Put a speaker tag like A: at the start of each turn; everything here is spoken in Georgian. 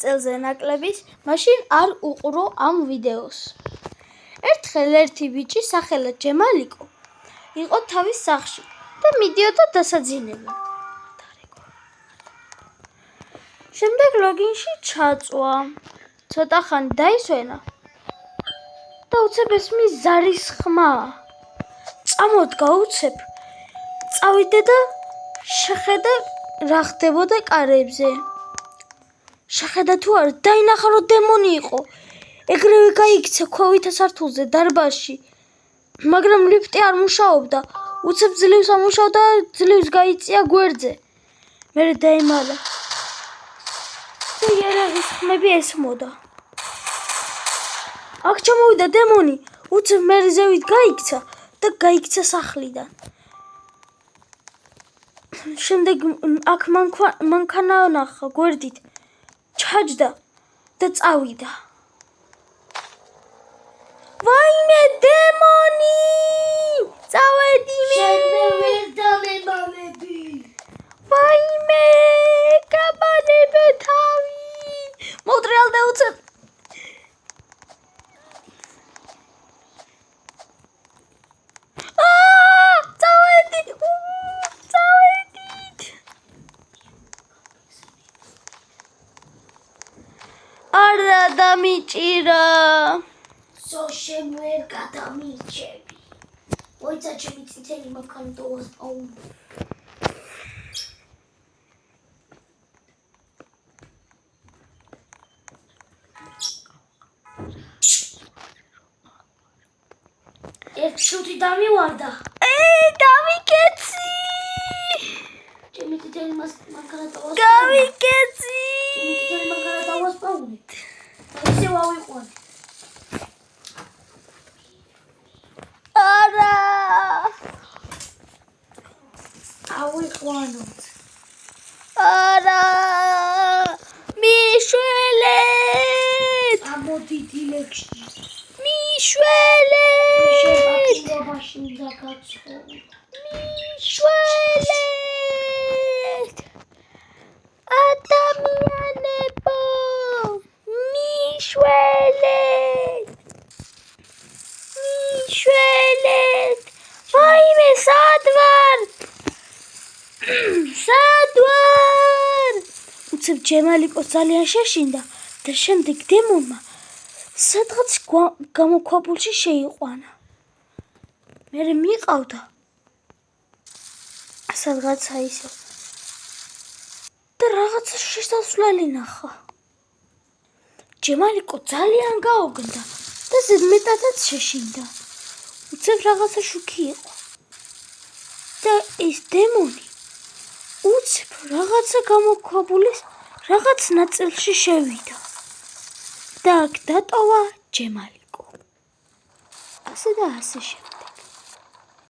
A: წელზე ნაკლების, მაშინ არ უყურო ამ ვიდეოს. ერთხელ ერთი ბიჭი სახელად ჯემალიკო იყო თავის სახლში და მიდიოდა დასაძინებლად. შემდეგ ლოგინში ჩაწვა. ცოტა ხანი დაისვენა და უცებ ესმის ზარის ხმა. წამოდგა უცებ. წავიდე და შეხედა რა ხდებოდა კარებზე. შეხედა თუ არა, დაინახა რომ დემონი იყო. ეგრევე გაიქცა ქვევითა სართულზე დარბაზში. მაგრამ ლიფტი არ მუშაობდა. უცებ ძლივს ამუშავდა, ძლივს გაიწია გვერდზე. მერე დაემალა. და იარაღის ხმები ესმოდა. აქ ჩამოვიდა დემონი. უცებ მერე ზევით გაიქცა და გაიქცა სახლიდან. შემდეგ აქ მანქანა ნახა გვერდით. ჩაჯდა და წავიდა. ვაიმე დემონი! წავედი მე!
B: ვერ დამემალები.
A: ვაიმე! გაბანებე თავი! მოტრიალდა უცებ. წავედით! არა დამიჭირა.
B: სოშემ ვერ გადამიჭები. მოიცა ჩემი წითელი მანქანა დავასპაუნე. ერთ შუთი დამივარდა.
A: გავიკეცი!
B: ჩემი წითელი მანქანა დავასპაუნე.
A: გავიკეცი!
B: ჩემი წითელი მანქანა დავასპაუნე. ისე ვავიყვანე.
A: არა!
B: ავიყვანოთ.
A: არა! მიშველეთ!
B: ამოდით ილექსში.
A: მიშველეთ!
B: შევაკიდობაში უნდა გაცხოვრო.
A: მიშველეთ! ადამიანებო! მიშველეთ! მიშველეთ! ვაიმე, სად ვარ? სად ვარ? უცებ ჯემალიკო ძალიან შეშინდა და შემდეგ დემონმა სადღაც გამოქვაბულში შეიყვანა. მერე მიყავდა სადღაცა ისე და რაღაცა შესასვლელი ნახა. ჯემალიკო ძალიან გაოგნდა და ზედმეტადაც შეშინდა. უცებ რაღაცა შუქი იყო. და ეს დემონი უცებ რაღაცა გამოქვაბულის რაღაც ნაწილში შევიდა. და აქ დატოვა ჯემალიკო. ასე და ასე